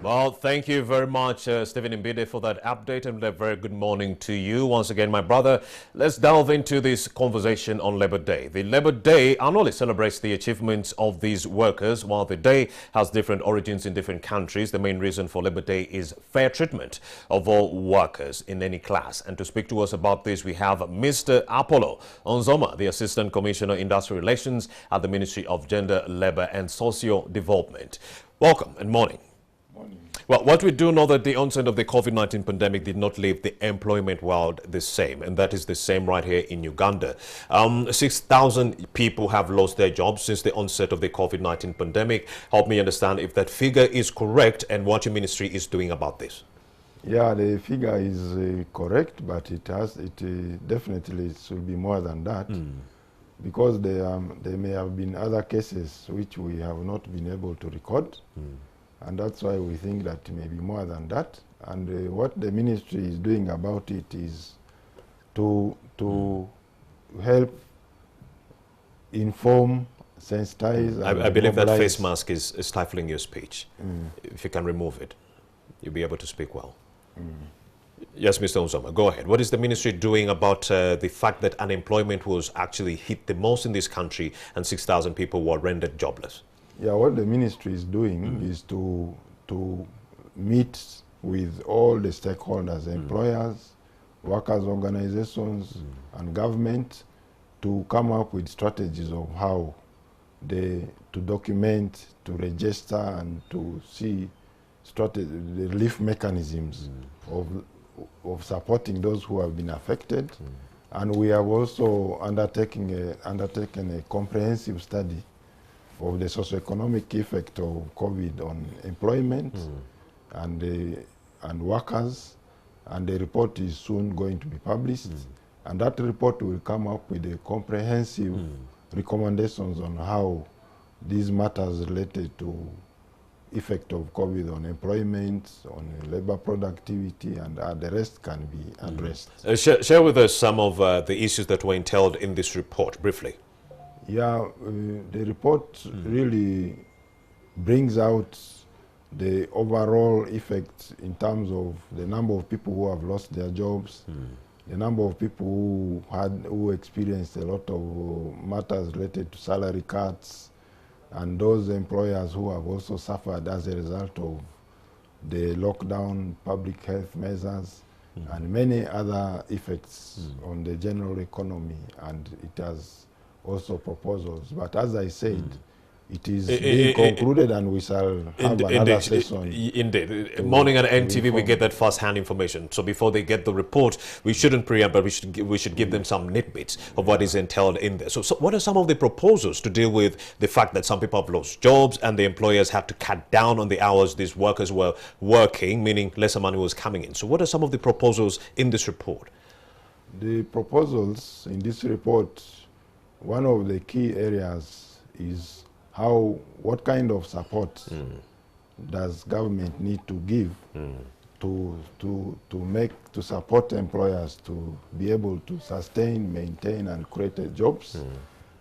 Well, thank you very much, Stephen Mbide, for that update, and a very good morning to you. Once again, my brother, let's delve into this conversation on Labor Day. The Labor Day annually celebrates the achievements of these workers. While the day has different origins in different countries, the main reason for Labor Day is fair treatment of all workers in any class. And to speak to us about this, we have Mr. Apollo Onzoma, the Assistant Commissioner, Industrial Relations at the Ministry of Gender, Labor and Socio-Development. Welcome and morning. Well, what we do know that the onset of the COVID-19 pandemic did not leave the employment world the same, and that is the same right here in Uganda. 6,000 people have lost their jobs since the onset of the COVID-19 pandemic. Help me understand if that figure is correct and what your ministry is doing about this. Yeah, the figure is correct, but it definitely should be more than that, because there may have been other cases which we have not been able to record. And that's why we think that it may be more than that. And what the ministry is doing about it is to help inform, sensitize. I believe that face mask is stifling your speech. If you can remove it, you'll be able to speak well. Yes, Mr. Onzoma, go ahead. What is the ministry doing about the fact that unemployment was actually hit the most in this country and 6,000 people were rendered jobless? Yeah, what the ministry is doing is to meet with all the stakeholders, employers, workers' organizations, and government, to come up with strategies of how to document, to register, and to see the relief mechanisms of supporting those who have been affected. And we have also undertaken a comprehensive study of the socioeconomic effect of COVID on employment and workers, and the report is soon going to be published. And that report will come up with a comprehensive recommendations on how these matters related to effect of COVID on employment, on labor productivity, and the rest can be addressed. Share with us some of the issues that were entailed in this report, briefly. Yeah, the report really brings out the overall effect in terms of the number of people who have lost their jobs, the number of people who experienced a lot of matters related to salary cuts, and those employers who have also suffered as a result of the lockdown, public health measures, and many other effects on the general economy. And it has also proposals, but as I said, it is being concluded, and we shall have another session. Indeed. Morning at NTV, we get that first-hand information. So before they get the report, we shouldn't preempt, but we should give them some nitbits of what is entailed in there. So what are some of the proposals to deal with the fact that some people have lost jobs and the employers had to cut down on the hours these workers were working, meaning lesser money was coming in? So what are some of the proposals in this report? The proposals in this report, one of the key areas is what kind of support does government need to give to support employers to be able to sustain, maintain, and create jobs,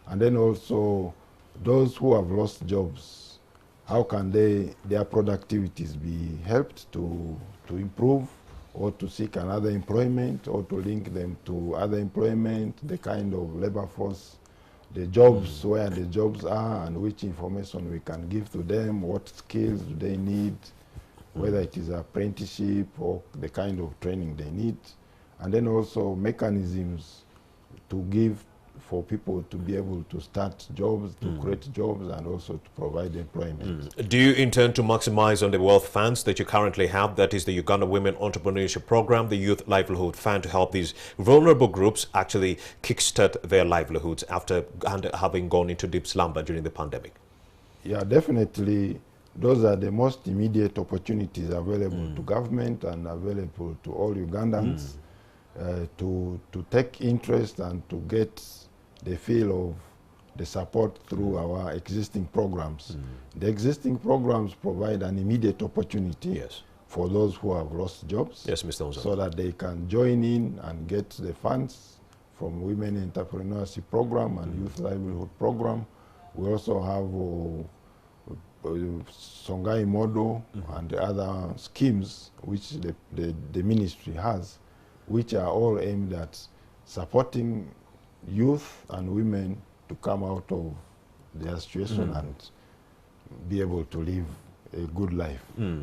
and then also those who have lost jobs, how can their productivities be helped to improve, or to seek another employment, or to link them to other employment, the kind of labor force, the jobs, where the jobs are, and which information we can give to them, what skills do they need, whether it is apprenticeship or the kind of training they need, and then also mechanisms to give for people to be able to start jobs, to create jobs, and also to provide employment. Do you intend to maximize on the wealth funds that you currently have? That is the Uganda Women Entrepreneurship Program, the Youth Livelihood Fund, to help these vulnerable groups actually kickstart their livelihoods after having gone into deep slumber during the pandemic? Yeah, definitely. Those are the most immediate opportunities available to government and available to all Ugandans to take interest and to get the feel of the support through our existing programs. The existing programs provide an immediate opportunity for those who have lost jobs, Mr. Onzoma, so that they can join in and get the funds from Women Entrepreneurship Program and Youth Livelihood Program. We also have Songhai model and the other schemes which the ministry has, which are all aimed at supporting youth and women to come out of their situation and be able to live a good life. Yeah.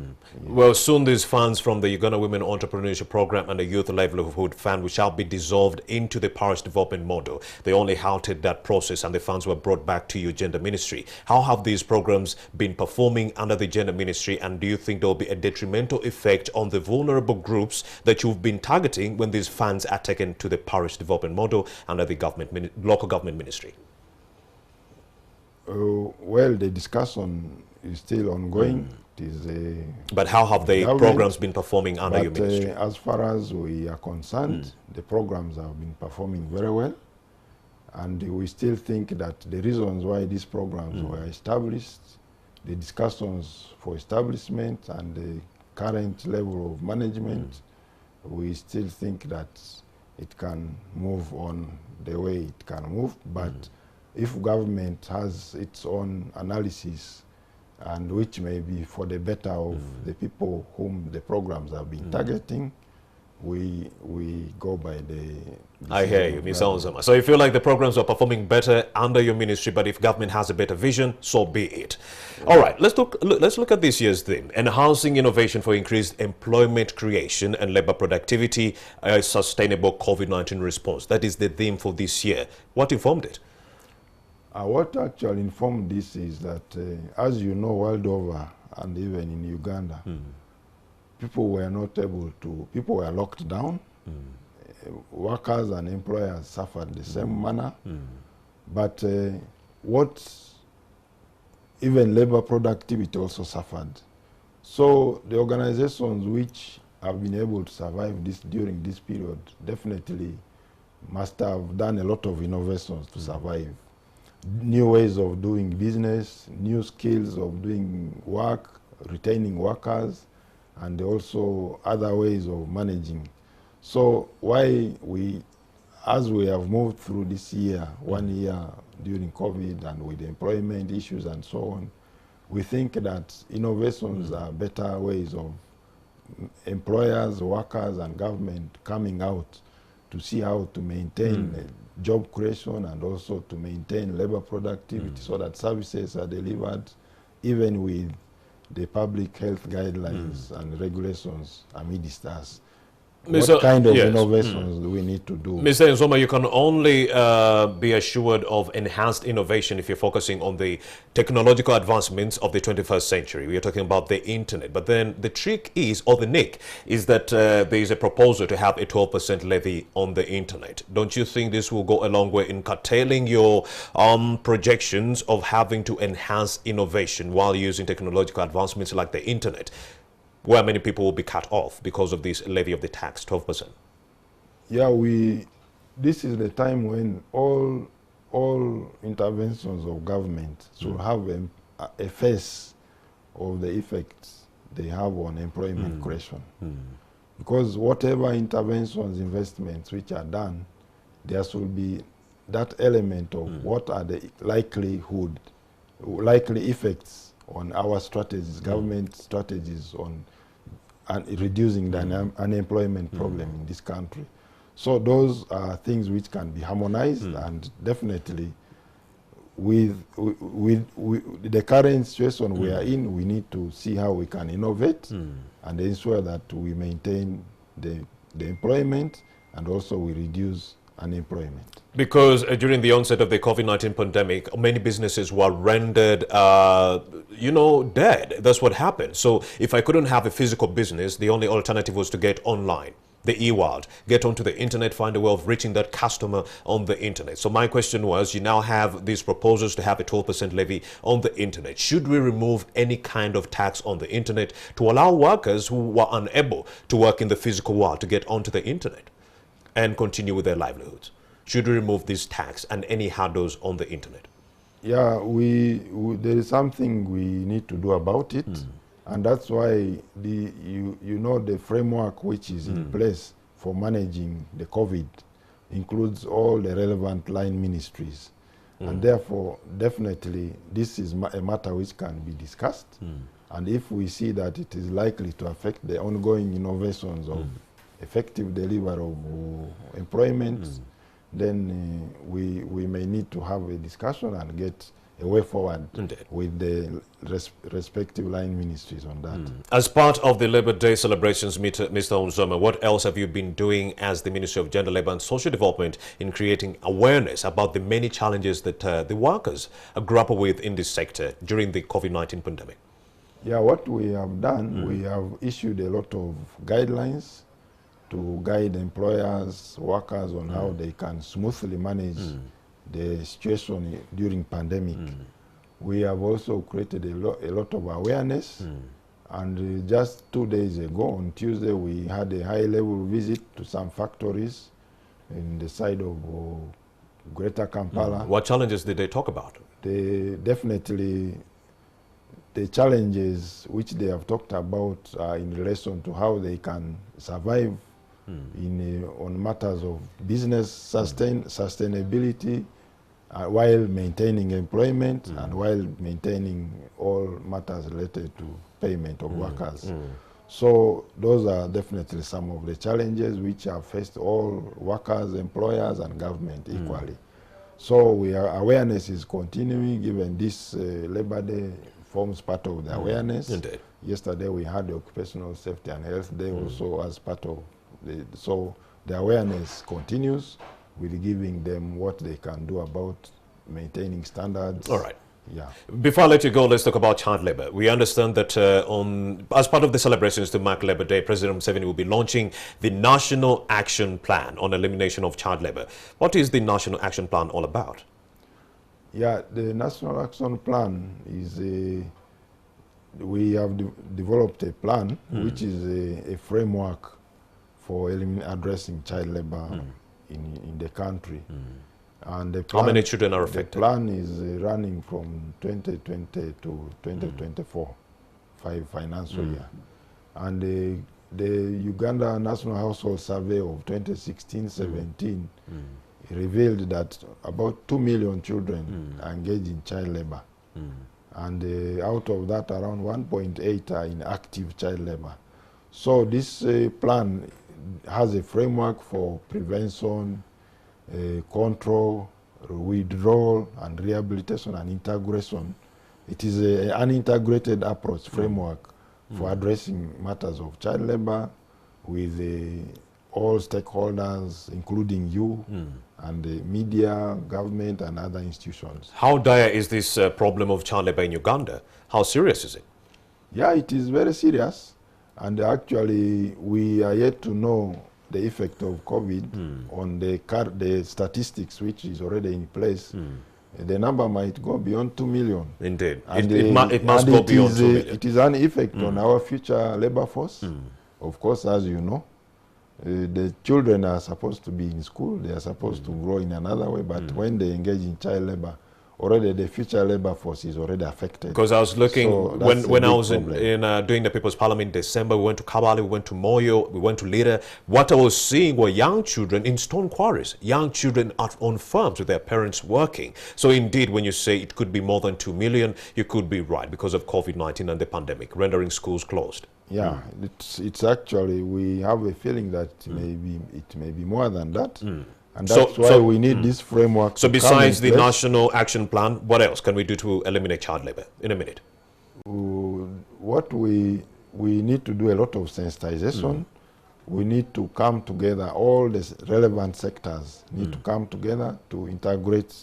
Well, soon these funds from the Uganda Women Entrepreneurship Program and the Youth Livelihood Fund, which shall be dissolved into the parish development model. They only halted that process and the funds were brought back to your gender ministry. How have these programs been performing under the gender ministry, and do you think there will be a detrimental effect on the vulnerable groups that you've been targeting when these funds are taken to the parish development model under the local government ministry? Well, the discussion is still ongoing. It is but how have the programs been performing under your ministry? As far as we are concerned, the programs have been performing very well. And we still think that the reasons why these programs were established, the discussions for establishment and the current level of management, we still think that it can move on the way it can move. But if government has its own analysis, and which may be for the better of the people whom the programs have been targeting, we go by the... I hear you, Mr. Onzama. So you feel like the programs are performing better under your ministry, but if government has a better vision, so be it. Yeah. All right, let's look at this year's theme: enhancing innovation for increased employment creation and labor productivity, a sustainable COVID-19 response. That is the theme for this year. What informed it? What actually informed this is that, as you know, world over and even in Uganda, people were not able to, people were locked down. Workers and employers suffered the same manner. But even labor productivity also suffered. So the organizations which have been able to survive this during this period definitely must have done a lot of innovations to survive. New ways of doing business, new skills of doing work, retaining workers, and also other ways of managing. So as we have moved through this year, 1 year during COVID and with employment issues and so on, we think that innovations are better ways of employers, workers, and government coming out to see how to maintain job creation and also to maintain labor productivity so that services are delivered even with the public health guidelines and regulations amidst us. What kind of innovations do we need to do? Mr. Nzoma, you can only be assured of enhanced innovation if you're focusing on the technological advancements of the 21st century. We are talking about the internet. But then the trick is, or the nick, is that there is a proposal to have a 12% levy on the internet. Don't you think this will go a long way in curtailing your projections of having to enhance innovation while using technological advancements like the internet, where many people will be cut off because of this levy of the tax, 12%? Yeah, this is the time when all interventions of government should have a face of the effects they have on employment creation. Because whatever interventions, investments which are done, there should be that element of what are the likely effects on our strategies, government strategies on reducing the unemployment problem in this country. So those are things which can be harmonized, and definitely with the current situation we are in, we need to see how we can innovate and ensure that we maintain the employment and also we reduce unemployment. Because during the onset of the COVID-19 pandemic, many businesses were rendered, dead. That's what happened. So if I couldn't have a physical business, the only alternative was to get online, the e-world, get onto the internet, find a way of reaching that customer on the internet. So my question was, you now have these proposals to have a 12% levy on the internet. Should we remove any kind of tax on the internet to allow workers who were unable to work in the physical world to get onto the internet and continue with their livelihoods? Should we remove this tax and any hurdles on the internet? Yeah, there is something we need to do about it, and that's why the framework which is in place for managing the COVID includes all the relevant line ministries, And therefore, definitely, this is a matter which can be discussed. And if we see that it is likely to affect the ongoing innovations of effective delivery of employment, then we may need to have a discussion and get a way forward with the respective line ministries on that. As part of the Labour Day celebrations, Mr. Onzoma, what else have you been doing as the Ministry of Gender, Labour and Social Development in creating awareness about the many challenges that the workers grapple with in this sector during the COVID-19 pandemic? Yeah, what we have done, we have issued a lot of guidelines to guide employers, workers on how they can smoothly manage the situation during pandemic. We have also created a lot of awareness, and just 2 days ago, on Tuesday, we had a high-level visit to some factories in the side of Greater Kampala. What challenges did they talk about? They definitely, the challenges which they have talked about are in relation to how they can survive on matters of business sustainability, while maintaining employment and while maintaining all matters related to payment of workers. So those are definitely some of the challenges which have faced all workers, employers and government equally. So awareness is continuing, given this Labour Day forms part of the awareness. Indeed. Yesterday we had the Occupational Safety and Health Day also as part of so the awareness continues with giving them what they can do about maintaining standards. All right. Yeah. Before I let you go, let's talk about child labor. We understand that as part of the celebrations to mark Labour Day, President Museveni will be launching the National Action Plan on elimination of child labor. What is the National Action Plan all about? Yeah, the National Action Plan is we have developed a plan which is a framework for addressing child labor in the country. And the plan, how many children are affected? The plan is running from 2020 to 2024, financial year. And the Uganda National Household Survey of 2016-17 revealed that about 2 million children are engaged in child labor. And out of that, around 1.8 are in active child labor. So this plan has a framework for prevention, control, withdrawal, and rehabilitation and integration. It is an integrated approach framework for addressing matters of child labor with all stakeholders, including you and the media, government, and other institutions. How dire is this problem of child labor in Uganda? How serious is it? Yeah, it is very serious. And actually, we are yet to know the effect of COVID on the statistics, which is already in place. The number might go beyond 2 million. Indeed. It must go beyond 2 million. It is an effect on our future labor force. Of course, as you know, the children are supposed to be in school. They are supposed to grow in another way. But when they engage in child labor, already the future labor force is already affected. Because I was looking, so when I was doing the People's Parliament in December, we went to Kabale, we went to Moyo, we went to Lira. What I was seeing were young children in stone quarries, young children on farms with their parents working. So indeed, when you say it could be more than 2 million, you could be right because of COVID-19 and the pandemic, rendering schools closed. Yeah, it's actually, we have a feeling that it may be more than that. And that's why we need this framework. So besides the National Action Plan, what else can we do to eliminate child labor? In a minute. What we need to do a lot of sensitization. We need to come together, all the relevant sectors need to come together to integrate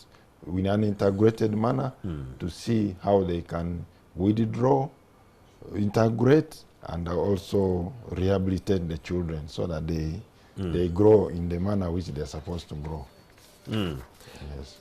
in an integrated manner to see how they can withdraw, integrate, and also rehabilitate the children so that they grow in the manner which they're supposed to grow. Yes.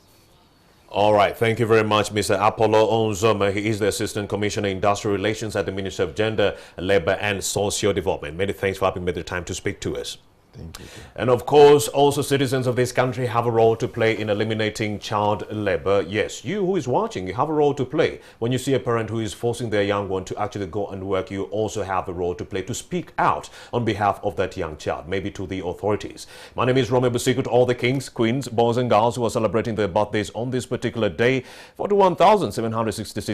All right. Thank you very much, Mr. Apollo Onzoma. He is the Assistant Commissioner Industrial Relations at the Ministry of Gender, Labour and Social Development. Many thanks for having made the time to speak to us. Thank you. And of course, also citizens of this country have a role to play in eliminating child labor. Yes, you who is watching, you have a role to play. When you see a parent who is forcing their young one to actually go and work, you also have a role to play to speak out on behalf of that young child, maybe to the authorities. My name is Rome Busiku, to all the kings, queens, boys and girls who are celebrating their birthdays on this particular day. 41,766